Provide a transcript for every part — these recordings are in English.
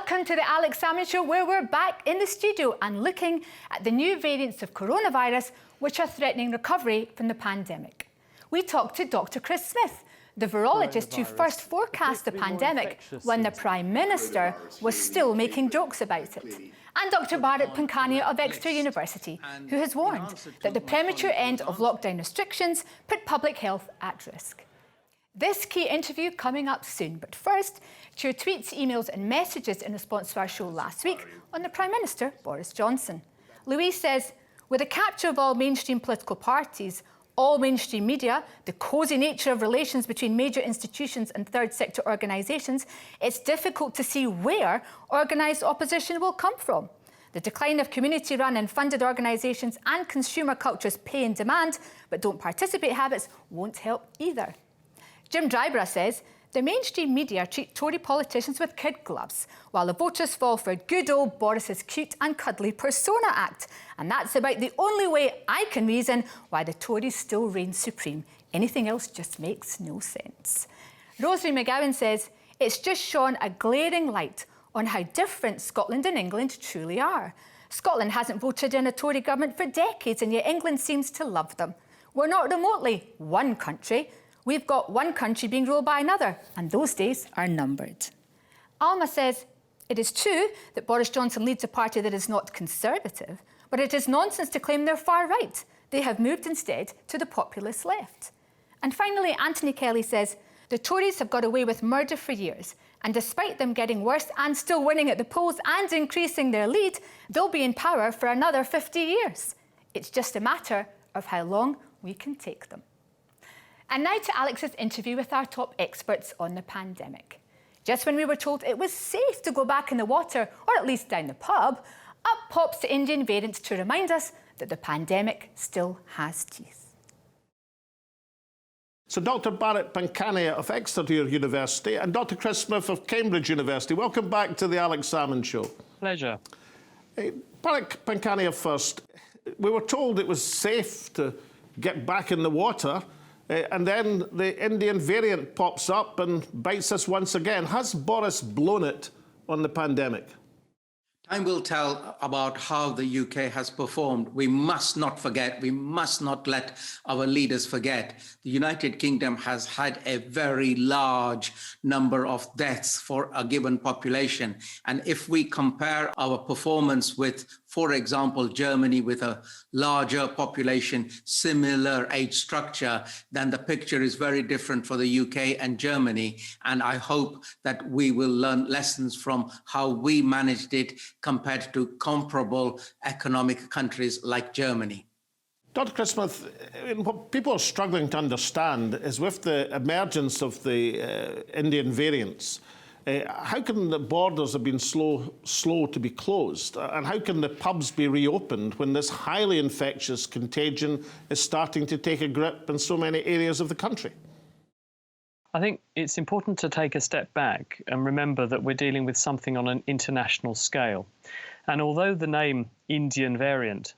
Welcome to the Alex Salmond Show, where we're back in the studio and looking at the new variants of coronavirus which are threatening recovery from the pandemic. We talked to Dr. Chris Smith, the virologist who first forecast the pandemic when the Prime Minister was still making jokes about it, and Dr. Bharat Pankhania of Exeter University, who has warned that the premature end of lockdown restrictions put public health at risk. This key interview coming up soon, but first, to your tweets, emails and messages in response to our show last week on the Prime Minister, Boris Johnson. Louise says, with the capture of all mainstream political parties, all mainstream media, the cosy nature of relations between major institutions and third sector organisations, it's difficult to see where organised opposition will come from. The decline of community-run and funded organisations and consumer culture's pay and demand, but don't participate habits won't help either. Jim Dryborough says, the mainstream media treat Tory politicians with kid gloves, while the voters fall for good old Boris's cute and cuddly persona act. And that's about the only way I can reason why the Tories still reign supreme. Anything else just makes no sense. Rosemary McGowan says, it's just shone a glaring light on how different Scotland and England truly are. Scotland hasn't voted in a Tory government for decades, and yet England seems to love them. We're not remotely one country. We've got one country being ruled by another, and those days are numbered. Alma says, it is true that Boris Johnson leads a party that is not conservative, but it is nonsense to claim they're far right. They have moved instead to the populist left. And finally, Anthony Kelly says, the Tories have got away with murder for years, and despite them getting worse and still winning at the polls and increasing their lead, they'll be in power for another 50 years. It's just a matter of how long we can take them. And now to Alex's interview with our top experts on the pandemic. Just when we were told it was safe to go back in the water, or at least down the pub, up pops the Indian variant to remind us that the pandemic still has teeth. So Dr. Bharat Pankhania of Exeter University and Dr. Chris Smith of Cambridge University, welcome back to the Alex Salmond Show. Pleasure. Bharat Pankhania first. We were told it was safe to get back in the water, and then the Indian variant pops up and bites us once again. Has Boris blown it on the pandemic? Time will tell about how the UK has performed. We must not forget, we must not let our leaders forget. The United Kingdom has had a very large number of deaths for a given population. And if we compare our performance with, for example, Germany with a larger population, similar age structure, then the picture is very different for the UK and Germany. And I hope that we will learn lessons from how we managed it compared to comparable economic countries like Germany. Dr. Chris Smith, what people are struggling to understand is with the emergence of the Indian variants, how can the borders have been slow to be closed? And how can the pubs be reopened when this highly infectious contagion is starting to take a grip in so many areas of the country? I think it's important to take a step back and remember that we're dealing with something on an international scale. And although the name Indian variant,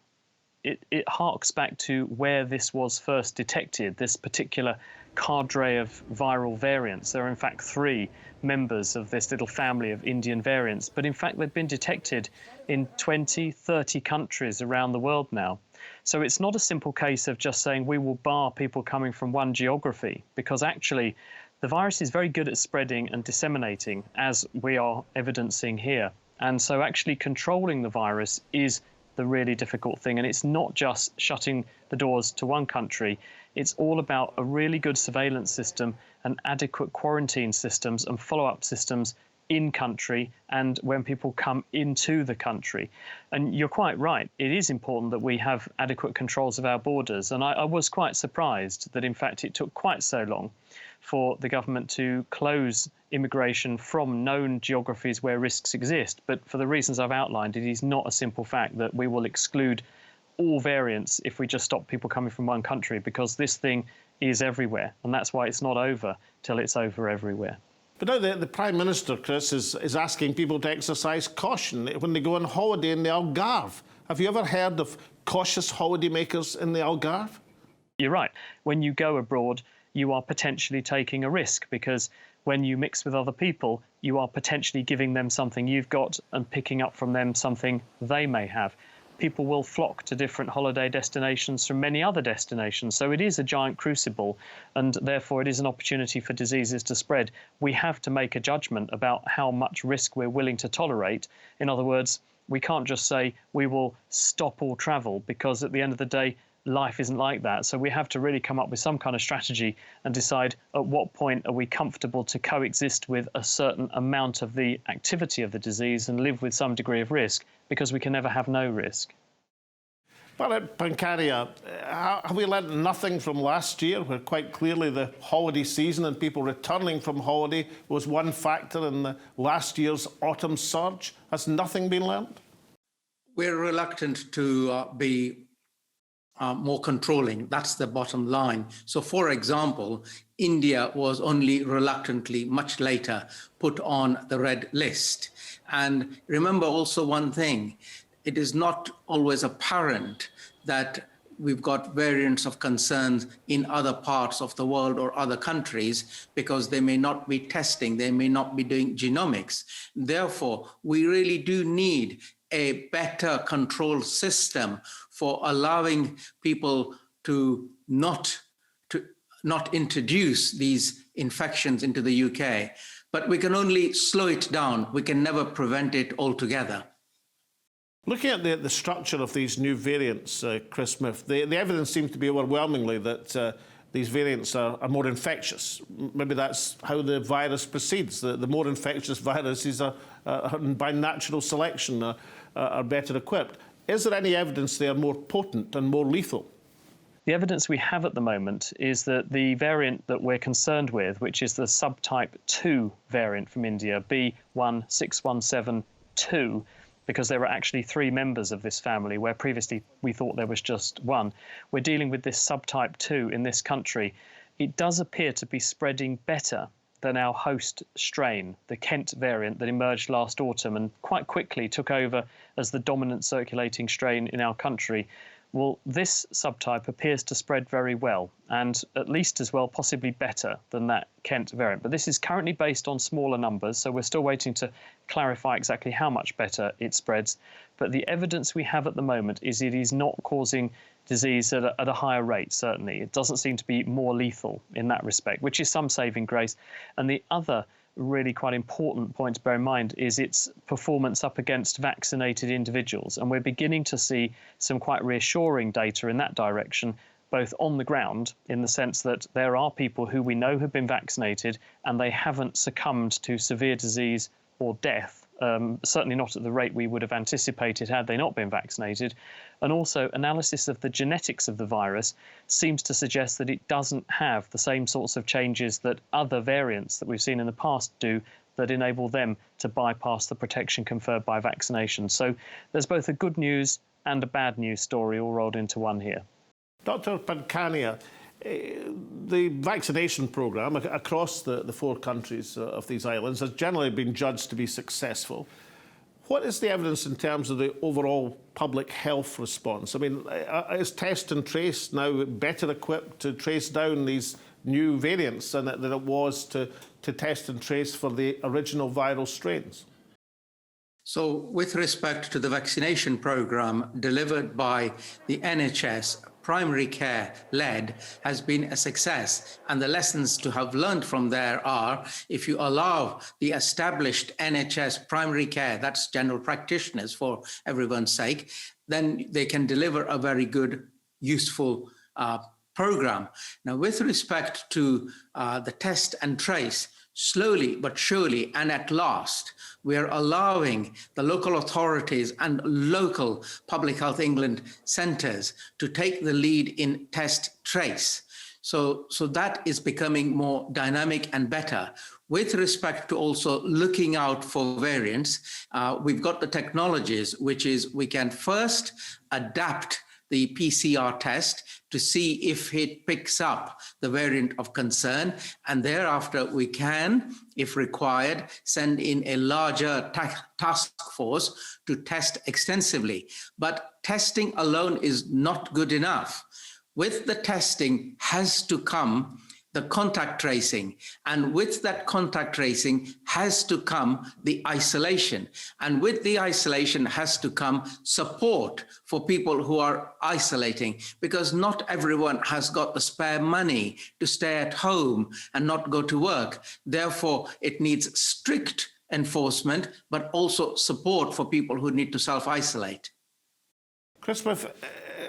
it harks back to where this was first detected, this particular cadre of viral variants. There are in fact 3 members of this little family of Indian variants, but in fact they've been detected in 20, 30 countries around the world now. So it's not a simple case of just saying we will bar people coming from one geography, because actually the virus is very good at spreading and disseminating, as we are evidencing here. And so actually controlling the virus is the really difficult thing. And it's not just shutting the doors to one country. It's all about a really good surveillance system and adequate quarantine systems and follow-up systems in country and when people come into the country. And you're quite right, it is important that we have adequate controls of our borders. And I was quite surprised that in fact it took quite so long for the government to close immigration from known geographies where risks exist. But for the reasons I've outlined, it is not a simple fact that we will exclude all variants if we just stop people coming from one country, because this thing is everywhere. And that's why it's not over till it's over everywhere. But now the Prime Minister, Chris, is asking people to exercise caution when they go on holiday in the Algarve. Have you ever heard of cautious holidaymakers in the Algarve? You're right. When you go abroad, you are potentially taking a risk, because when you mix with other people, you are potentially giving them something you've got and picking up from them something they may have. People will flock to different holiday destinations from many other destinations. So it is a giant crucible, and therefore it is an opportunity for diseases to spread. We have to make a judgment about how much risk we're willing to tolerate. In other words, we can't just say we will stop all travel, because at the end of the day, life isn't like that. So we have to really come up with some kind of strategy and decide at what point are we comfortable to coexist with a certain amount of the activity of the disease and live with some degree of risk, because we can never have no risk. Bharat, Pankhania, have we learned nothing from last year, where quite clearly the holiday season and people returning from holiday was one factor in the last year's autumn surge? Has nothing been learned? We're reluctant to be more controlling. That's the bottom line. So, for example, India was only reluctantly, much later, put on the red list. And remember also one thing, it is not always apparent that we've got variants of concerns in other parts of the world or other countries, because they may not be testing, they may not be doing genomics. Therefore, we really do need a better control system for allowing people to not introduce these infections into the UK. But we can only slow it down. We can never prevent it altogether. Looking at the structure of these new variants, Chris Smith, the evidence seems to be overwhelmingly that these variants are more infectious. Maybe that's how the virus proceeds. The more infectious viruses are by natural selection, are better equipped. Is there any evidence they are more potent and more lethal? The evidence we have at the moment is that the variant that we're concerned with, which is the subtype 2 variant from India, B16172, because there are actually 3 members of this family, where previously we thought there was just one. We're dealing with this subtype 2 in this country. It does appear to be spreading better than our host strain, the Kent variant that emerged last autumn and quite quickly took over as the dominant circulating strain in our country. Well, this subtype appears to spread very well, and at least as well, possibly better than that Kent variant. But this is currently based on smaller numbers, so we're still waiting to clarify exactly how much better it spreads. But the evidence we have at the moment is it is not causing disease at a higher rate, certainly. It doesn't seem to be more lethal in that respect, which is some saving grace. And the other really quite important point to bear in mind is its performance up against vaccinated individuals. And we're beginning to see some quite reassuring data in that direction, both on the ground, in the sense that there are people who we know have been vaccinated and they haven't succumbed to severe disease or death, certainly not at the rate we would have anticipated had they not been vaccinated. And also, analysis of the genetics of the virus seems to suggest that it doesn't have the same sorts of changes that other variants that we've seen in the past do, that enable them to bypass the protection conferred by vaccination. So there's both a good news and a bad news story all rolled into one here. Dr. Pankhania, the vaccination programme across the 4 countries of these islands has generally been judged to be successful. What is the evidence in terms of the overall public health response? I mean, is test and trace now better equipped to trace down these new variants than it was to test and trace for the original viral strains? So with respect to the vaccination programme delivered by the NHS, primary care led, has been a success. And the lessons to have learned from there are, if you allow the established NHS primary care, that's general practitioners for everyone's sake, then they can deliver a very good, useful program. Now, with respect to the test and trace, slowly but surely and at last, we are allowing the local authorities and local Public Health England centres to take the lead in test trace. So that is becoming more dynamic and better. With respect to also looking out for variants, we've got the technologies, which is we can first adapt the PCR test to see if it picks up the variant of concern. And thereafter, we can, if required, send in a larger task force to test extensively. But testing alone is not good enough. With the testing has to come the contact tracing. And with that contact tracing has to come the isolation. And with the isolation has to come support for people who are isolating, because not everyone has got the spare money to stay at home and not go to work. Therefore, it needs strict enforcement, but also support for people who need to self-isolate. Chris Smith,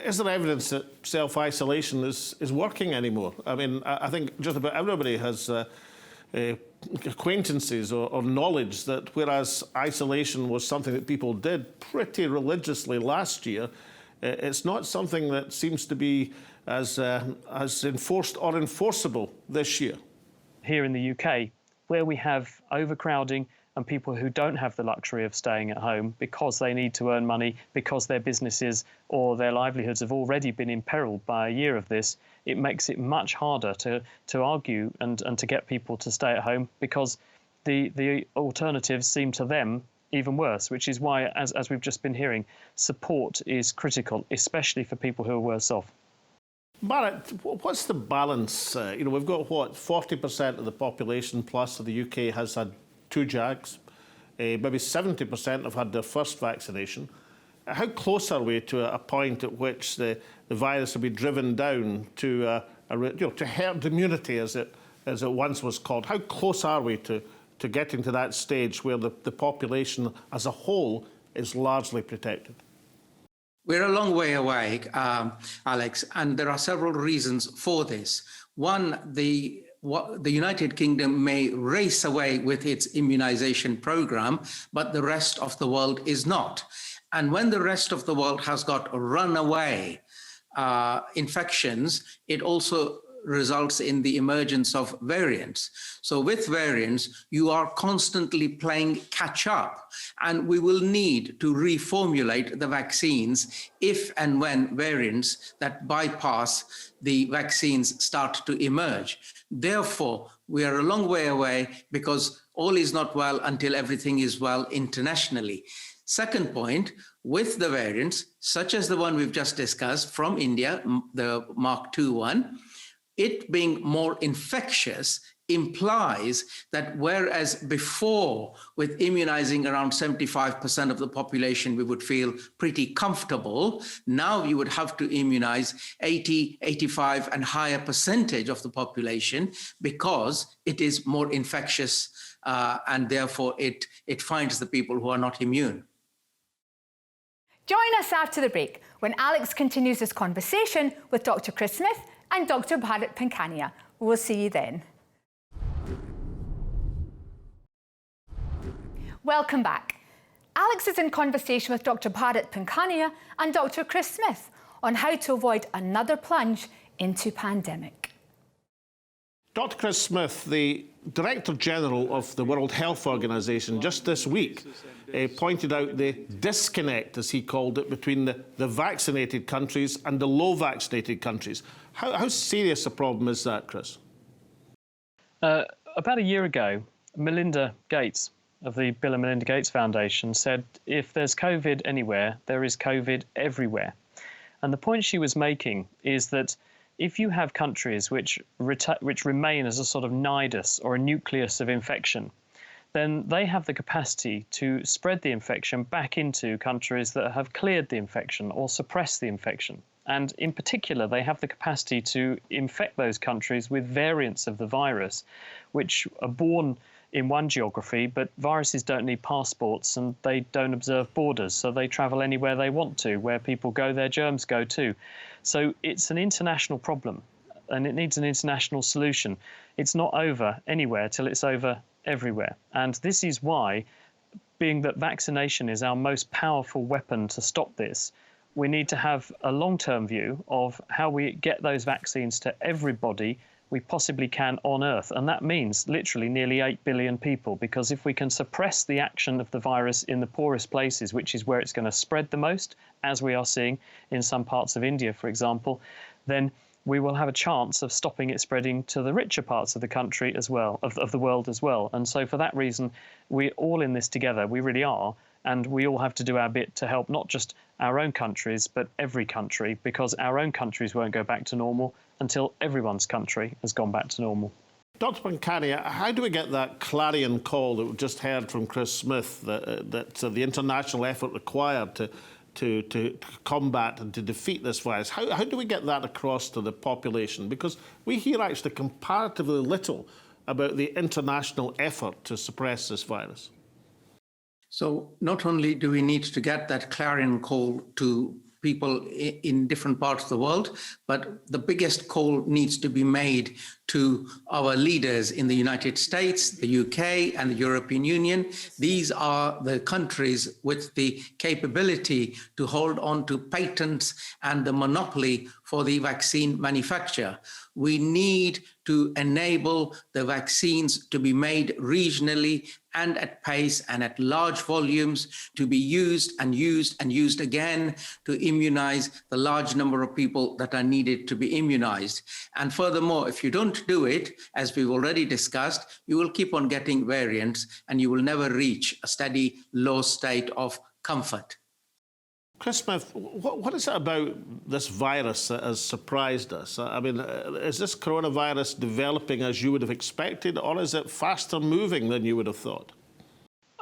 is there evidence that self-isolation is working anymore? I mean, I think just about everybody has acquaintances or knowledge that whereas isolation was something that people did pretty religiously last year, it's not something that seems to be as enforced or enforceable this year. Here in the UK, where we have overcrowding and people who don't have the luxury of staying at home because they need to earn money, because their businesses or their livelihoods have already been imperiled by a year of this, it makes it much harder to argue and to get people to stay at home, because the alternatives seem to them even worse, which is why, as we've just been hearing, support is critical, especially for people who are worse off. Bharat, what's the balance? We've got, 40% of the population plus of the UK has had 2 jags. Maybe 70% have had their first vaccination. How close are we to a point at which the virus will be driven down to herd immunity, as it once was called? How close are we to getting to that stage where the population as a whole is largely protected? We're a long way away, Alex, and there are several reasons for this. One, the United Kingdom may race away with its immunization program, but the rest of the world is not. And when the rest of the world has got runaway infections, it also results in the emergence of variants. So with variants, you are constantly playing catch up, and we will need to reformulate the vaccines if and when variants that bypass the vaccines start to emerge. Therefore, we are a long way away, because all is not well until everything is well internationally. Second point, with the variants, such as the one we've just discussed from India, the Mark II one, it being more infectious implies that whereas before, with immunizing around 75% of the population, we would feel pretty comfortable, now you would have to immunize 80, 85 and higher percentage of the population, because it is more infectious and therefore it finds the people who are not immune. Join us after the break when Alex continues his conversation with Dr. Chris Smith and Dr. Bharat Pankhania. We'll see you then. Welcome back. Alex is in conversation with Dr. Bharat Pankhania and Dr. Chris Smith on how to avoid another plunge into pandemic. Dr. Chris Smith, the Director General of the World Health Organization, just this week pointed out the disconnect, as he called it, between the vaccinated countries and the low vaccinated countries. How serious a problem is that, Chris? About a year ago, Melinda Gates of the Bill and Melinda Gates Foundation said, if there's COVID anywhere, there is COVID everywhere. And the point she was making is that if you have countries which remain as a sort of nidus or a nucleus of infection, then they have the capacity to spread the infection back into countries that have cleared the infection or suppressed the infection. And in particular, they have the capacity to infect those countries with variants of the virus, which are born in one geography, but viruses don't need passports and they don't observe borders, so they travel anywhere they want to. Where people go, their germs go too. So it's an international problem and it needs an international solution. It's not over anywhere till it's over everywhere. And this is why, being that vaccination is our most powerful weapon to stop this, we need to have a long-term view of how we get those vaccines to everybody we possibly can on Earth. And that means literally nearly 8 billion people, because if we can suppress the action of the virus in the poorest places, which is where it's going to spread the most, as we are seeing in some parts of India, for example, then we will have a chance of stopping it spreading to the richer parts of the country as well, of the world as well. And so for that reason, we're all in this together. We really are. And we all have to do our bit to help not just our own countries, but every country, because our own countries won't go back to normal until everyone's country has gone back to normal. Dr. Pankhania, how do we get that clarion call that we just heard from Chris Smith, that the international effort required to combat and to defeat this virus? How do we get that across to the population? Because we hear actually comparatively little about the international effort to suppress this virus. So not only do we need to get that clarion call to people in different parts of the world, but the biggest call needs to be made to our leaders in the United States, the UK, and the European Union. These are the countries with the capability to hold on to patents and the monopoly for the vaccine manufacture. We need to enable the vaccines to be made regionally and at pace and at large volumes, to be used and used and used again to immunize the large number of people that are needed to be immunized. And furthermore, if you don't do it, as we've already discussed, you will keep on getting variants and you will never reach a steady low state of comfort. Chris Smith, what is it about this virus that has surprised us? I mean, is this coronavirus developing as you would have expected, or is it faster moving than you would have thought?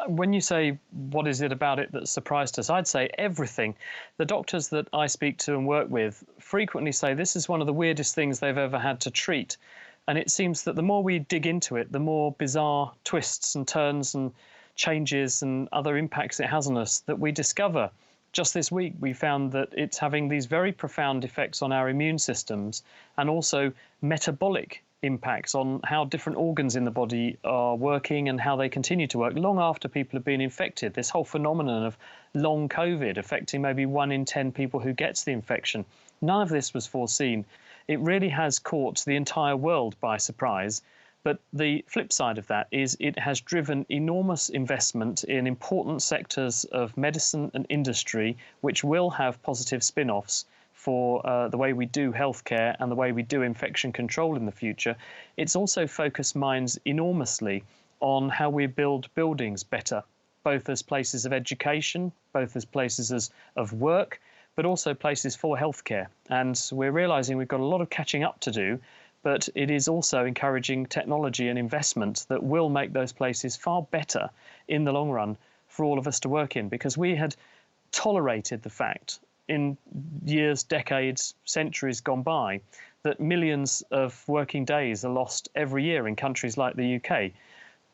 When you say, what is it about it that surprised us, I'd say everything. The doctors that I speak to and work with frequently say this is one of the weirdest things they've ever had to treat. And it seems that the more we dig into it, the more bizarre twists and turns and changes and other impacts it has on us that we discover. Just this week, we found that it's having these very profound effects on our immune systems and also metabolic impacts on how different organs in the body are working and how they continue to work long after people have been infected. This whole phenomenon of long COVID affecting maybe 1 in 10 people who gets the infection. None of this was foreseen. It really has caught the entire world by surprise. But the flip side of that is it has driven enormous investment in important sectors of medicine and industry, which will have positive spin-offs for the way we do healthcare and the way we do infection control in the future. It's also focused minds enormously on how we build buildings better, both as places of education, both as places of work, but also places for healthcare. And we're realizing we've got a lot of catching up to do, but it is also encouraging technology and investment that will make those places far better in the long run for all of us to work in, because we had tolerated the fact in years, decades, centuries gone by that millions of working days are lost every year in countries like the UK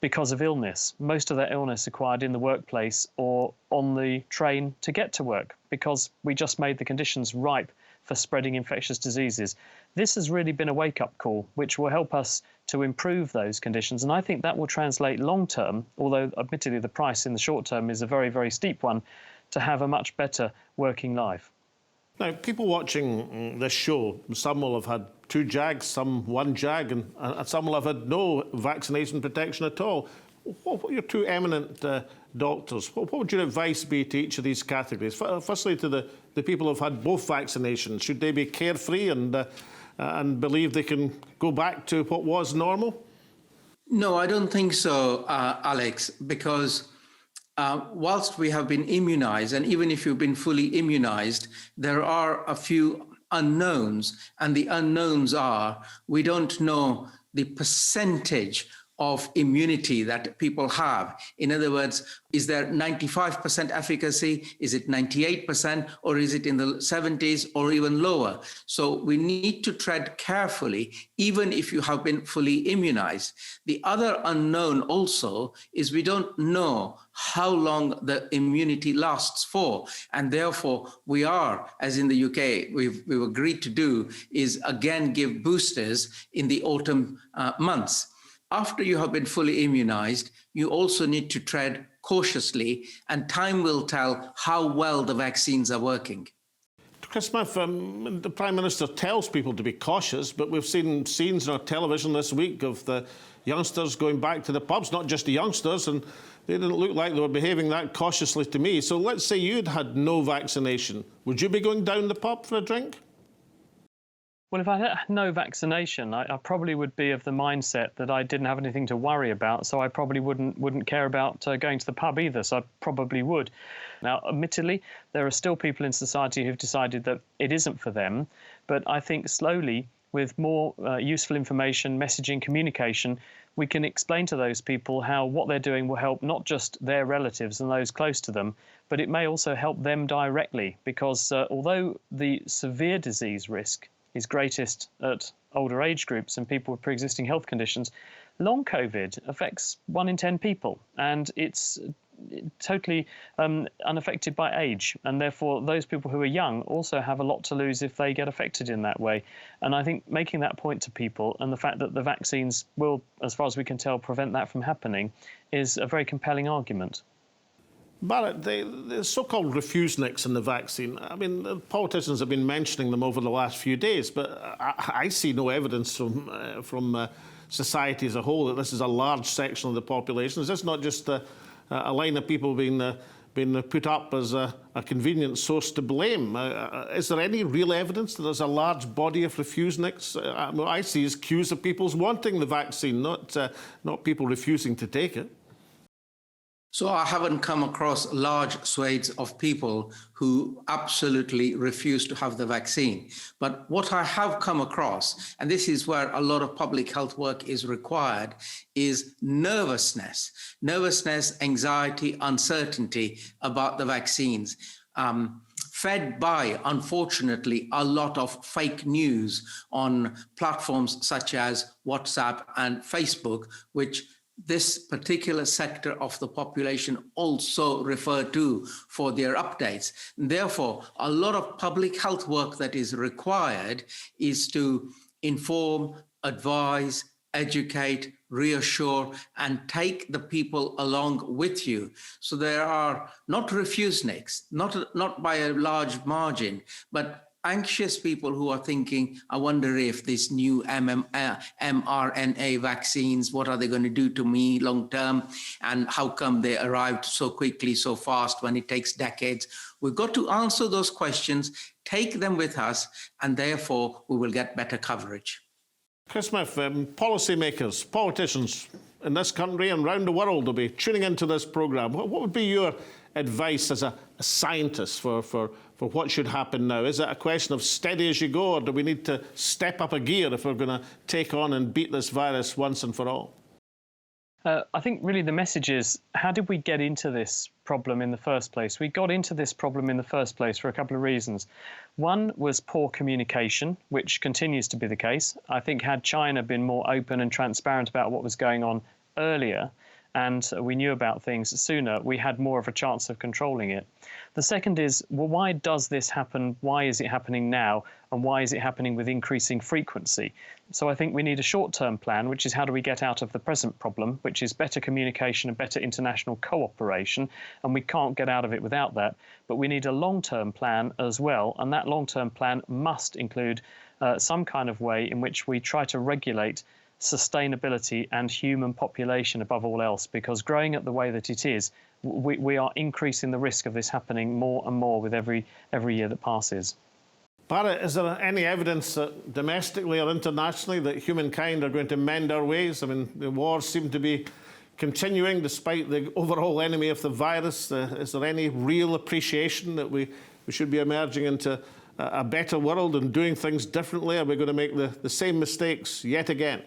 because of illness. Most of that illness acquired in the workplace or on the train to get to work because we just made the conditions ripe for spreading infectious diseases. This has really been a wake-up call, which will help us to improve those conditions. And I think that will translate long-term, although admittedly the price in the short term is a very, very steep one, to have a much better working life. Now, people watching this show, some will have had 2 jags, some 1 jag, and some will have had no vaccination protection at all. What are your 2 eminent doctors? What would your advice be to each of these categories? Firstly, to the people who've had both vaccinations, should they be carefree and believe they can go back to what was normal? No, I don't think so, Alex, because whilst we have been immunized, and even if you've been fully immunized, there are a few unknowns, and the unknowns are we don't know the percentage of immunity that people have. In other words, is there 95% efficacy? Is it 98%? Or is it in the 70s or even lower? So we need to tread carefully, even if you have been fully immunized. The other unknown also is we don't know how long the immunity lasts for. And therefore, we are, as in the UK, we've agreed to do, is again give boosters in the autumn months. After you have been fully immunized, you also need to tread cautiously, and time will tell how well the vaccines are working. Chris Smith, the Prime Minister tells people to be cautious, but we've seen scenes on our television this week of the youngsters going back to the pubs, not just the youngsters, and they didn't look like they were behaving that cautiously to me. So let's say you'd had no vaccination. Would you be going down the pub for a drink? Well, if I had no vaccination, I probably would be of the mindset that I didn't have anything to worry about, so I probably wouldn't care about going to the pub either, so I probably would. Now, admittedly, there are still people in society who've decided that it isn't for them, but I think slowly, with more useful information, messaging, communication, we can explain to those people how what they're doing will help not just their relatives and those close to them, but it may also help them directly, because although the severe disease risk is greatest at older age groups and people with pre-existing health conditions, long COVID affects 1 in 10 people, and it's totally unaffected by age, and therefore those people who are young also have a lot to lose if they get affected in that way. And I think making that point to people, and the fact that the vaccines will, as far as we can tell, prevent that from happening, is a very compelling argument. Bharat, the so-called refuseniks in the vaccine, I mean, the politicians have been mentioning them over the last few days, but I see no evidence from society as a whole that this is a large section of the population. Is this not just a line of people being put up as a convenient source to blame? Is there any real evidence that there's a large body of refuseniks? What I see is queues of people wanting the vaccine, not people refusing to take it. So I haven't come across large swathes of people who absolutely refuse to have the vaccine. But what I have come across, and this is where a lot of public health work is required, is nervousness, anxiety, uncertainty about the vaccines. Fed by, unfortunately, a lot of fake news on platforms such as WhatsApp and Facebook, which this particular sector of the population also refer to for their updates. Therefore, a lot of public health work that is required is to inform, advise, educate, reassure, and take the people along with you. So there are not refuseniks, not by a large margin, but anxious people who are thinking, I wonder if this new mRNA vaccines, what are they going to do to me long term? And how come they arrived so quickly, so fast when it takes decades? We've got to answer those questions, take them with us, and therefore we will get better coverage. Chris Smith, policymakers, politicians in this country and around the world will be tuning into this programme. What would be your advice as a scientist for what should happen now? Is it a question of steady as you go, or do we need to step up a gear if we're going to take on and beat this virus once and for all? I think really the message is, how did we get into this problem in the first place? We got into this problem in the first place for a couple of reasons. One was poor communication, which continues to be the case. I think had China been more open and transparent about what was going on earlier, and we knew about things sooner, we had more of a chance of controlling it. The second is, well, why does this happen? Why is it happening now? And why is it happening with increasing frequency? So I think we need a short-term plan, which is how do we get out of the present problem, which is better communication and better international cooperation, and we can't get out of it without that. But we need a long-term plan as well, and that long-term plan must include some kind of way in which we try to regulate sustainability and human population above all else, because growing at the way that it is, we are increasing the risk of this happening more and more with every year that passes. Bharat, is there any evidence that domestically or internationally that humankind are going to mend our ways? I mean, the wars seem to be continuing despite the overall enemy of the virus. Is there any real appreciation that we should be emerging into a better world and doing things differently? Are we going to make the same mistakes yet again?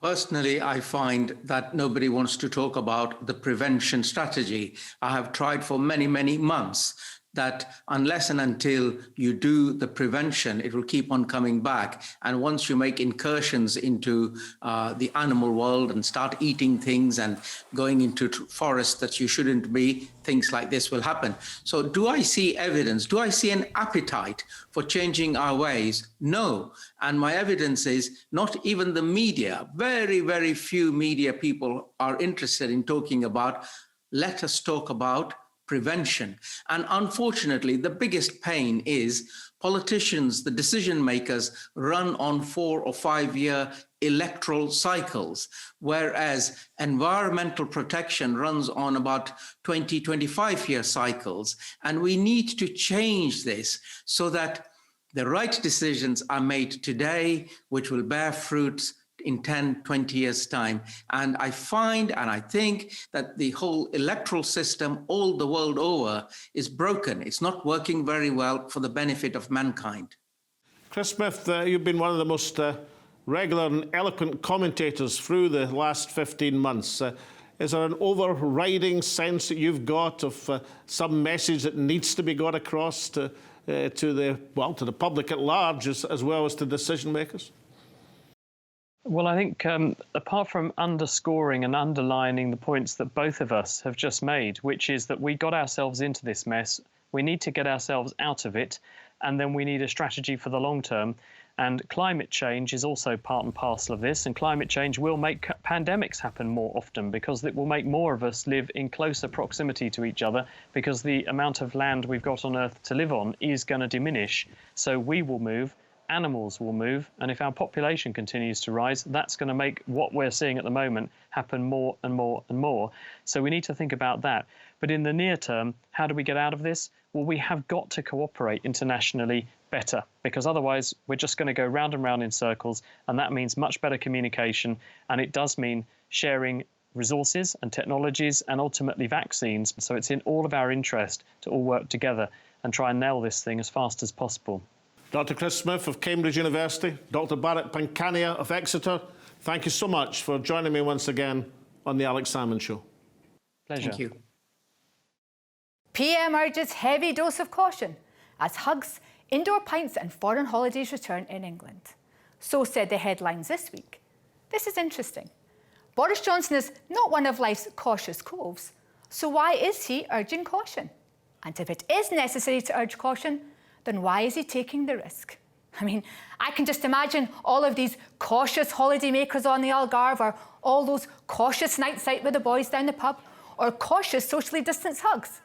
Personally, I find that nobody wants to talk about the prevention strategy. I have tried for many, many months that unless and until you do the prevention, it will keep on coming back. And once you make incursions into the animal world and start eating things and going into forests that you shouldn't be, things like this will happen. So do I see evidence? Do I see an appetite for changing our ways? No. And my evidence is not even the media. Very, very few media people are interested in talking about, let us talk about prevention. And unfortunately, the biggest pain is politicians, the decision makers, run on 4 or 5 year electoral cycles, whereas environmental protection runs on about 20, 25 year cycles. And we need to change this so that The right decisions are made today, which will bear fruits in 10, 20 years' time. And I find and I think that the whole electoral system all the world over is broken. It's not working very well for the benefit of mankind. Chris Smith, you've been one of the most regular and eloquent commentators through the last 15 months. Is there an overriding sense that you've got of some message that needs to be got across to the public at large as well as to decision makers? Well, I think apart from underscoring and underlining the points that both of us have just made, which is that we got ourselves into this mess, we need to get ourselves out of it, and then we need a strategy for the long term. And climate change is also part and parcel of this, and climate change will make pandemics happen more often because it will make more of us live in closer proximity to each other, because the amount of land we've got on Earth to live on is going to diminish. So we will move, animals will move, and if our population continues to rise, that's going to make what we're seeing at the moment happen more and more and more. So we need to think about that. But in the near term, how do we get out of this? Well, we have got to cooperate internationally better, because otherwise we're just going to go round and round in circles, and that means much better communication, and it does mean sharing resources and technologies and ultimately vaccines. So it's in all of our interest to all work together and try and nail this thing as fast as possible. Dr. Chris Smith of Cambridge University, Dr. Bharat Pankhania of Exeter, thank you so much for joining me once again on the Alex Salmond Show. Pleasure. Thank you. PM urges heavy dose of caution as hugs, indoor pints and foreign holidays return in England. So said the headlines this week. This is interesting. Boris Johnson is not one of life's cautious coves, so why is he urging caution? And if it is necessary to urge caution, then why is he taking the risk? I mean, I can just imagine all of these cautious holidaymakers on the Algarve, or all those cautious nights out with the boys down the pub, or cautious socially distanced hugs.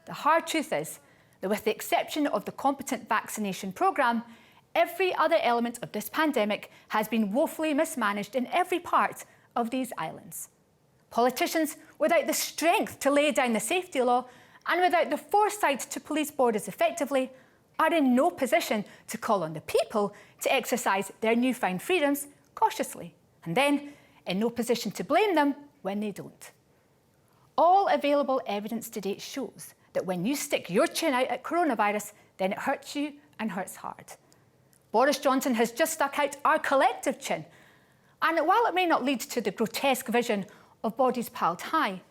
The hard truth is that with the exception of the competent vaccination programme, every other element of this pandemic has been woefully mismanaged in every part of these islands. Politicians without the strength to lay down the safety law and without the foresight to police borders effectively are in no position to call on the people to exercise their newfound freedoms cautiously, and then in no position to blame them when they don't. All available evidence to date shows that when you stick your chin out at coronavirus, then it hurts you and hurts hard. Boris Johnson has just stuck out our collective chin, and while it may not lead to the grotesque vision of bodies piled high,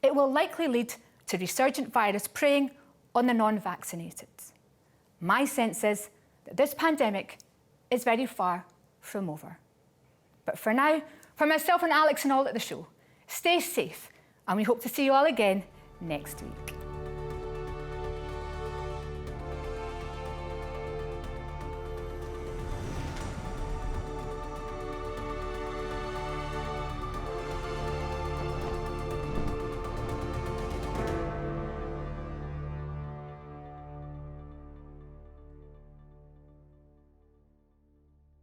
it will likely lead to resurgent virus preying on the non-vaccinated. My sense is that this pandemic is very far from over. But for now, for myself and Alex and all at the show, stay safe, and we hope to see you all again next week.